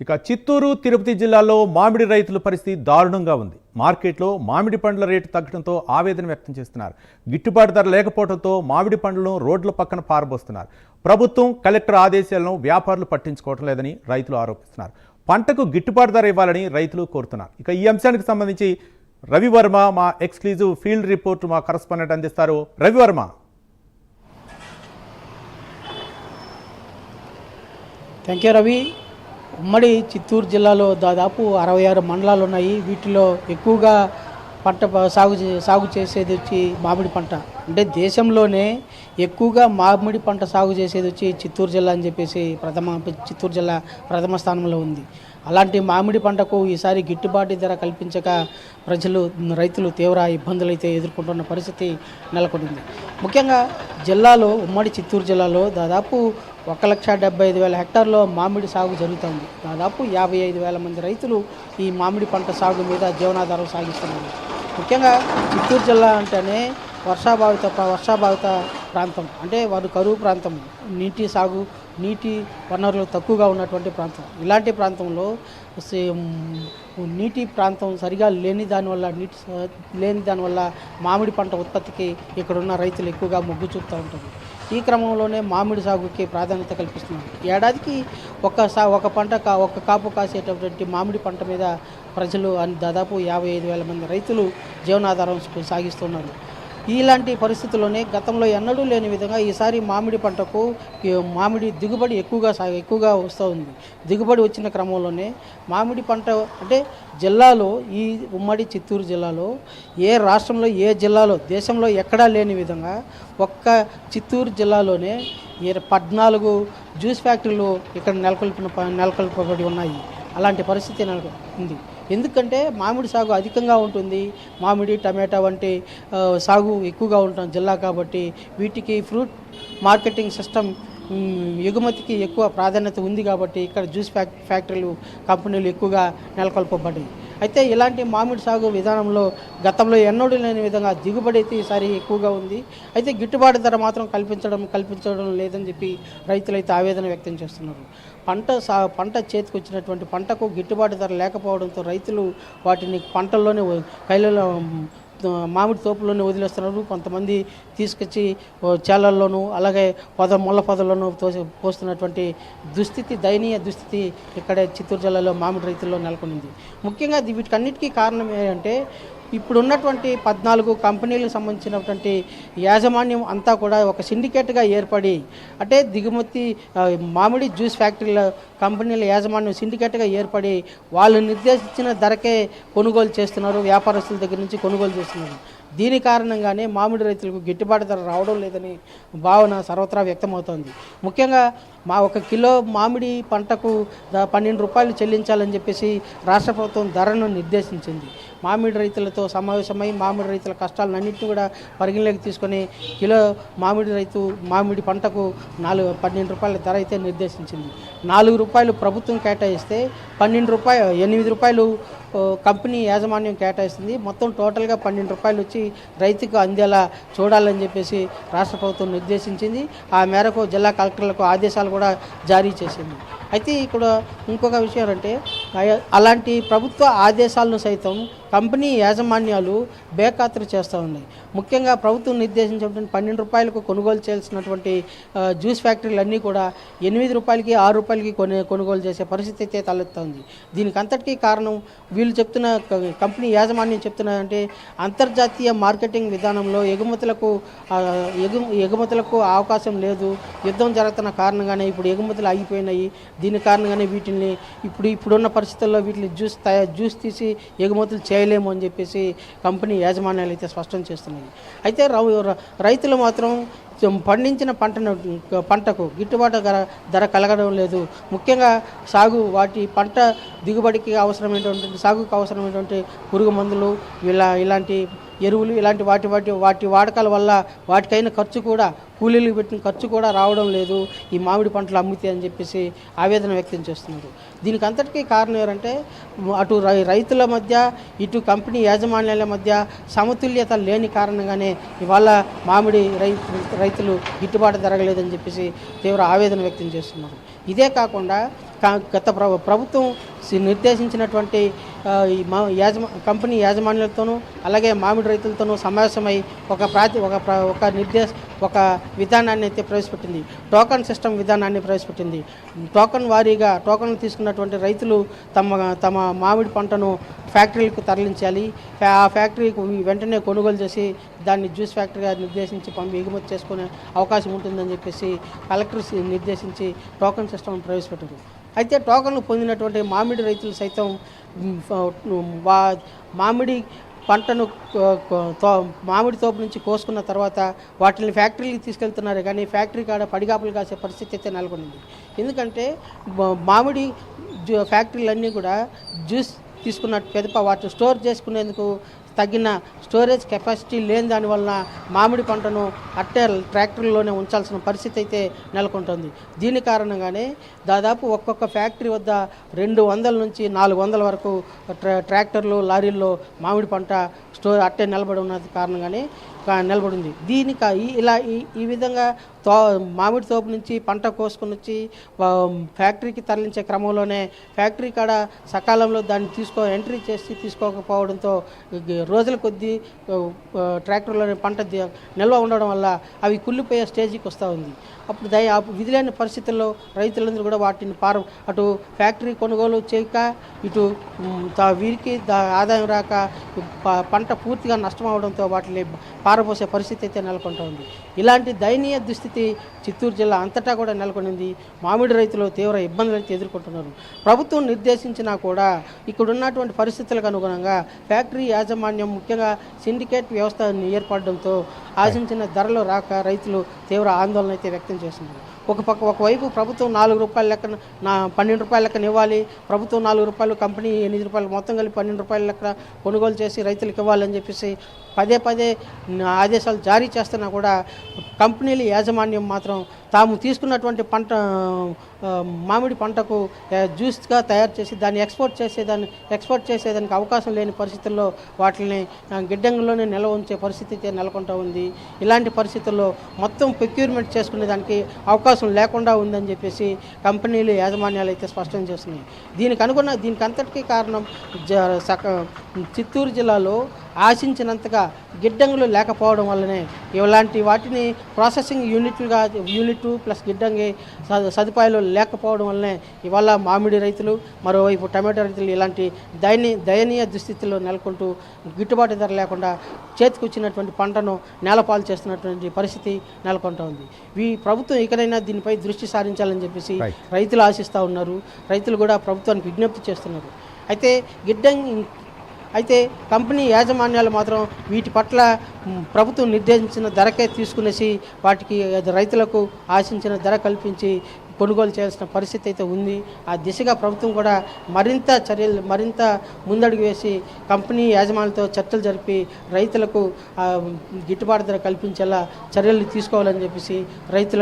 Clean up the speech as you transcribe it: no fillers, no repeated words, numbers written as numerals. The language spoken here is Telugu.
ఇక చిత్తూరు, తిరుపతి జిల్లాల్లో మామిడి రైతుల పరిస్థితి దారుణంగా ఉంది. మార్కెట్లో మామిడి పండ్ల రేటు తగ్గడంతో ఆవేదన వ్యక్తం చేస్తున్నారు. గిట్టుబాటు ధర లేకపోవడంతో మామిడి పండ్లను రోడ్ల పక్కన పారబోస్తున్నారు. ప్రభుత్వం, కలెక్టర్ ఆదేశాలను వ్యాపారులు పట్టించుకోవడం లేదని రైతులు ఆరోపిస్తున్నారు. పంటకు గిట్టుబాటు ధర ఇవ్వాలని రైతులు కోరుతున్నారు. ఇక ఈ అంశానికి సంబంధించి రవివర్మ మా ఎక్స్క్లూజివ్ ఫీల్డ్ రిపోర్ట్ మా కరెస్పాండెంట్ అందిస్తారు. రవివర్మ. Thank you Ravi. ఉమ్మడి చిత్తూరు జిల్లాలో దాదాపు 66 మండలాలు ఉన్నాయి. వీటిలో ఎక్కువగా పంట సాగు చేసేది వచ్చి మామిడి పంట. అంటే దేశంలోనే ఎక్కువగా మామిడి పంట సాగు చేసేది వచ్చి చిత్తూరు జిల్లా అని చెప్పేసి చిత్తూరు జిల్లా ప్రథమ స్థానంలో ఉంది. అలాంటి మామిడి పంటకు ఈసారి గిట్టుబాటు ధర కల్పించక రైతులు తీవ్ర ఇబ్బందులు అయితే ఎదుర్కొంటున్న పరిస్థితి నెలకొంది. ముఖ్యంగా జిల్లాలో ఉమ్మడి చిత్తూరు జిల్లాలో దాదాపు 1,75,000 హెక్టార్లో మామిడి సాగు జరుగుతుంది. దాదాపు 55,000 మంది రైతులు ఈ మామిడి పంట సాగు మీద జీవనాధారం సాగిస్తున్నారు. ముఖ్యంగా చిత్తూరు జిల్లా అంటేనే వర్షాభావిత ప్రాంతం, అంటే వారు కరువు ప్రాంతం, నీటి వనరులు తక్కువగా ఉన్నటువంటి ప్రాంతం. ఇలాంటి ప్రాంతంలో నీటి ప్రాంతం సరిగా లేని దానివల్ల మామిడి పంట ఉత్పత్తికి ఇక్కడున్న రైతులు ఎక్కువగా మొగ్గు చూపుతూ ఉంటారు. ఈ క్రమంలోనే మామిడి సాగుకి ప్రాధాన్యత కల్పిస్తున్నారు. ఏడాదికి ఒక కాపు కాసేటటువంటి మామిడి పంట మీద ప్రజలు దాదాపు 55,000 మంది రైతులు జీవనాధారం సాగిస్తున్నారు. ఇలాంటి పరిస్థితుల్లోనే గతంలో ఎన్నడూ లేని విధంగా ఈసారి మామిడి పంటకు మామిడి దిగుబడి ఎక్కువగా వస్తూ ఉంది. దిగుబడి వచ్చిన క్రమంలోనే మామిడి పంట అంటే జిల్లాలో, ఈ ఉమ్మడి చిత్తూరు జిల్లాలో ఏ రాష్ట్రంలో, ఏ జిల్లాలో, దేశంలో ఎక్కడా లేని విధంగా ఒక్క చిత్తూరు జిల్లాలోనే 14 జ్యూస్ ఫ్యాక్టరీలు ఇక్కడ నెలకొల్పబడి ఉన్నాయి. అలాంటి పరిస్థితి ఉంది. ఎందుకంటే మామిడి సాగు అధికంగా ఉంటుంది. మామిడి, టమాటా వంటి సాగు ఎక్కువగా ఉంటుంది జిల్లా కాబట్టి వీటికి ఫ్రూట్ మార్కెటింగ్ సిస్టమ్ ఎగుమతికి ఎక్కువ ప్రాధాన్యత ఉంది కాబట్టి ఇక్కడ జ్యూస్ ఫ్యాక్టరీలు, కంపెనీలు ఎక్కువగా నెలకొల్పబడ్డాయి. అయితే ఇలాంటి మామిడి సాగు విధానంలో గతంలో ఎన్నడూ లేని విధంగా దిగుబడి అయితే ఈసారి ఎక్కువగా ఉంది. అయితే గిట్టుబాటు ధర మాత్రం కల్పించడం లేదని చెప్పి రైతులైతే ఆవేదన వ్యక్తం చేస్తున్నారు. పంట చేతికి వచ్చినటువంటి పంటకు గిట్టుబాటు ధర లేకపోవడంతో రైతులు వాటిని పంటల్లోనే కైలలో మామిడి తోపుల్లోనే వదిలేస్తున్నారు. కొంతమంది తీసుకొచ్చి చేలల్లోనూ, అలాగే ముళ్ళ పొదల్లోనూ పోస్తున్నటువంటి దయనీయ దుస్థితి ఇక్కడ చిత్తూరు జిల్లాలో మామిడి రైతుల్లో నెలకొనింది. ముఖ్యంగా వీటికన్నిటికీ కారణం ఏంటంటే ఇప్పుడున్నటువంటి 14 కంపెనీలకు సంబంధించినటువంటి యాజమాన్యం అంతా కూడా ఒక సిండికేట్గా ఏర్పడి, అంటే దిగుమతి మామిడి జ్యూస్ ఫ్యాక్టరీల కంపెనీల యాజమాన్యం సిండికేట్గా ఏర్పడి వాళ్ళు నిర్దేశించిన ధరకే కొనుగోలు చేస్తున్నారు. వ్యాపారస్తుల దగ్గర నుంచి కొనుగోలు చేస్తున్నారు. దీని కారణంగానే మామిడి రైతులకు గిట్టుబాటు ధర రావడం లేదని భావన సర్వత్రా వ్యక్తమవుతోంది. ముఖ్యంగా ఒక కిలో మామిడి పంటకు 12 రూపాయలు చెల్లించాలని చెప్పేసి రాష్ట్ర ప్రభుత్వం ధరను నిర్దేశించింది. మామిడి రైతులతో సమావేశమై మామిడి రైతుల కష్టాలన్నింటినీ కూడా పరిగణలోకి తీసుకొని కిలో మామిడి పంటకు 12 రూపాయల ధర అయితే నిర్దేశించింది. 4 రూపాయలు ప్రభుత్వం కేటాయిస్తే 8 రూపాయలు కంపెనీ యాజమాన్యం కేటాయిస్తుంది. మొత్తం టోటల్గా 12 రూపాయలు వచ్చి రైతుకు అందేలా చూడాలని చెప్పేసి రాష్ట్ర ప్రభుత్వం నిర్దేశించింది. ఆ మేరకు జిల్లా కలెక్టర్లకు ఆదేశాలు కూడా జారీ చేసింది. అయితే ఇక్కడ ఇంకొక విషయం అంటే, అలాంటి ప్రభుత్వ ఆదేశాలను సైతం కంపెనీ యాజమాన్యాలు బేఖాతరు చేస్తూ ఉన్నాయి. ముఖ్యంగా ప్రభుత్వం నిర్దేశించినటువంటి 12 రూపాయలకు కొనుగోలు చేయాల్సినటువంటి జ్యూస్ ఫ్యాక్టరీలు అన్నీ కూడా 8 రూపాయలకి, 6 రూపాయలకి కొనుగోలు చేసే పరిస్థితి అయితే తలెత్తుంది. దీనికి అంతటికీ కారణం వీళ్ళు కంపెనీ యాజమాన్యం చెప్తున్నారంటే, అంతర్జాతీయ మార్కెటింగ్ విధానంలో ఎగుమతులకు అవకాశం లేదు. యుద్ధం జరుగుతున్న కారణంగానే ఇప్పుడు ఎగుమతులు ఆగిపోయినాయి. దీని కారణంగానే వీటిని ఇప్పుడున్న పరిస్థితుల్లో వీటిని జ్యూస్ తీసి ఎగుమతులు చేయలేము అని చెప్పేసి కంపెనీ యాజమాన్యాలు అయితే స్పష్టం చేస్తున్నాయి. అయితే రైతులు మాత్రం పండించిన పంటకు గిట్టుబాటు ధర కలగడం లేదు. ముఖ్యంగా వాటి పంట దిగుబడికి సాగుకు అవసరమైనటువంటి పురుగు మందులు, ఇలాంటి ఎరువులు, ఇలాంటి వాటి వాడకాల వల్ల వాటికైన ఖర్చు కూడా కూలీలకు పెట్టిన ఖర్చు కూడా రావడం లేదు ఈ మామిడి పంటలు అమ్మితే అని చెప్పేసి ఆవేదన వ్యక్తం చేస్తున్నారు. దీనికి అంతటికీ కారణం ఎవరంటే అటు రైతుల మధ్య ఇటు కంపెనీ యాజమాన్యాల మధ్య సమతుల్యత లేని కారణంగానే ఇవాళ మామిడి రైతులు గిట్టుబాటు జరగలేదని చెప్పేసి తీవ్ర ఆవేదన వ్యక్తం చేస్తున్నారు. ఇదే కాకుండా గత ప్రభుత్వం నిర్దేశించినటువంటి కంపెనీ యాజమాన్యాలతోనూ అలాగే మామిడి రైతులతోనూ సమావేశమై ఒక విధానాన్ని అయితే ప్రవేశపెట్టింది. టోకన్ సిస్టమ్ విధానాన్ని ప్రవేశపెట్టింది. టోకన్ వారీగా టోకన్లు తీసుకున్నటువంటి రైతులు తమ మామిడి పంటను ఫ్యాక్టరీలకు తరలించాలి. ఆ ఫ్యాక్టరీకి వెంటనే కొనుగోలు చేసి దాన్ని జ్యూస్ ఫ్యాక్టరీగా నిర్దేశించి ఎగుమతి చేసుకునే అవకాశం ఉంటుందని చెప్పేసి కలెక్టర్ నిర్దేశించి టోకన్ సిస్టమ్ ప్రవేశపెట్టారు. అయితే టోకన్లు పొందినటువంటి మామిడి రైతులు సైతం మామిడి పంటను మామిడి తోపు నుంచి కోసుకున్న తర్వాత వాటిని ఫ్యాక్టరీకి తీసుకెళ్తున్నారు, కానీ ఫ్యాక్టరీ కాడ పడిగాపులు కాసే పరిస్థితి అయితే నెలకొంది. ఎందుకంటే మామిడి ఫ్యాక్టరీలన్నీ కూడా జ్యూస్ తీసుకున్న పెదప వాటిని స్టోర్ చేసుకునేందుకు తగిన స్టోరేజ్ కెపాసిటీ లేని దానివల్ల మామిడి పంటను అట్టే ట్రాక్టర్లోనే ఉంచాల్సిన పరిస్థితి అయితే నెలకొంటుంది. దీని కారణంగానే దాదాపు ఒక్కొక్క ఫ్యాక్టరీ వద్ద 200 నుంచి 400 వరకు ట్రాక్టర్లు లారీల్లో మామిడి పంట అట్టే నిలబడి ఉన్నది కారణంగానే నిలబడింది. ఈ విధంగా మామిడి తోపు నుంచి పంట కోసుకొని వచ్చి ఫ్యాక్టరీకి తరలించే క్రమంలోనే ఫ్యాక్టరీ కాడ సకాలంలో దాన్ని ఎంట్రీ చేసి తీసుకోకపోవడంతో రోజుల కొద్దీ ట్రాక్టర్లోనే పంట నిల్వ ఉండడం వల్ల అవి కుళ్ళిపోయే స్టేజీకి వస్తూ ఉంది. అప్పుడు విధి లేని పరిస్థితుల్లో రైతులందరూ కూడా వాటిని అటు ఫ్యాక్టరీ కొనుగోలు చేయక ఇటు వీరికి ఆదాయం రాక పంట పూర్తిగా నష్టం అవడంతో వాటిని పారబోసే పరిస్థితి అయితే నెలకొంటూ ఉంది. ఇలాంటి దయనీయ దుస్థితి చిత్తూరు జిల్లా అంతటా కూడా నెలకొనింది. మామిడి రైతులు తీవ్ర ఇబ్బందులు అయితే ఎదుర్కొంటున్నారు. ప్రభుత్వం నిర్దేశించినా కూడా ఇక్కడ ఉన్నటువంటి పరిస్థితులకు అనుగుణంగా ఫ్యాక్టరీ యాజమాన్యం ముఖ్యంగా సిండికేట్ వ్యవస్థ ఏర్పడడంతో ఆశించిన ధరలు రాక రైతులు తీవ్ర ఆందోళన అయితే వ్యక్తం చేస్తున్నారు. ఒకవైపు ప్రభుత్వం 4 రూపాయల లెక్కన 12 రూపాయల లెక్కన ఇవ్వాలి, ప్రభుత్వం 4 రూపాయలు కంపెనీ 8 రూపాయలు మొత్తం కలిపి 12 రూపాయల లెక్కన కొనుగోలు చేసి రైతులకు ఇవ్వాలని చెప్పేసి పదే ఆదేశాలు జారీ చేస్తున్నా కూడా కంపెనీల యాజమాన్యం మాత్రం తాము తీసుకున్నటువంటి మామిడి పంటకు జ్యూస్గా తయారు చేసి దాన్ని ఎక్స్పోర్ట్ చేసేదానికి అవకాశం లేని పరిస్థితుల్లో వాటిని గిడ్డంగిలోనే నిల్వ ఉంచే పరిస్థితి నెలకొంటూ ఉంది. ఇలాంటి పరిస్థితుల్లో మొత్తం ప్రొక్యూర్మెంట్ చేసుకునే దానికి అవకాశం లేకుండా ఉందని చెప్పేసి కంపెనీలు యాజమాన్యాలు అయితే స్పష్టం చేస్తున్నాయి. దీనికి అంతటికీ కారణం చిత్తూరు జిల్లాలో ఆశించినంతగా గిడ్డంగులు లేకపోవడం వల్లనే ఇలాంటి వాటిని ప్రాసెసింగ్ యూనిట్ ప్లస్ గిడ్డంగి సదుపాయాలు లేకపోవడం వల్లనే ఇవాళ మామిడి రైతులు మరోవైపు టమాటో రైతులు ఇలాంటి దయనీయ దుస్థితిలో నెలకొంటూ గిట్టుబాటు ధర లేకుండా చేతికి వచ్చినటువంటి పంటను నేలపాలు చేస్తున్నటువంటి పరిస్థితి నెలకొంటూ ఉంది. ప్రభుత్వం ఇకనైనా దీనిపై దృష్టి సారించాలని చెప్పేసి రైతులు ఆశిస్తూ ఉన్నారు. రైతులు కూడా ప్రభుత్వానికి విజ్ఞప్తి చేస్తున్నారు. అయితే కంపెనీ యాజమాన్యాలు మాత్రం వీటి పట్ల ప్రభుత్వం నిర్దేశించిన ధరకే తీసుకునేసి వాటికి రైతులకు ఆశించిన ధర కల్పించి కొనుగోలు చేయాల్సిన పరిస్థితి అయితే ఉంది. ఆ దిశగా ప్రభుత్వం కూడా మరింత ముందడుగు వేసి కంపెనీ యాజమాన్యాలతో చర్చలు జరిపి రైతులకు గిట్టుబాటు ధర కల్పించేలా చర్యలు తీసుకోవాలని చెప్పేసి రైతుల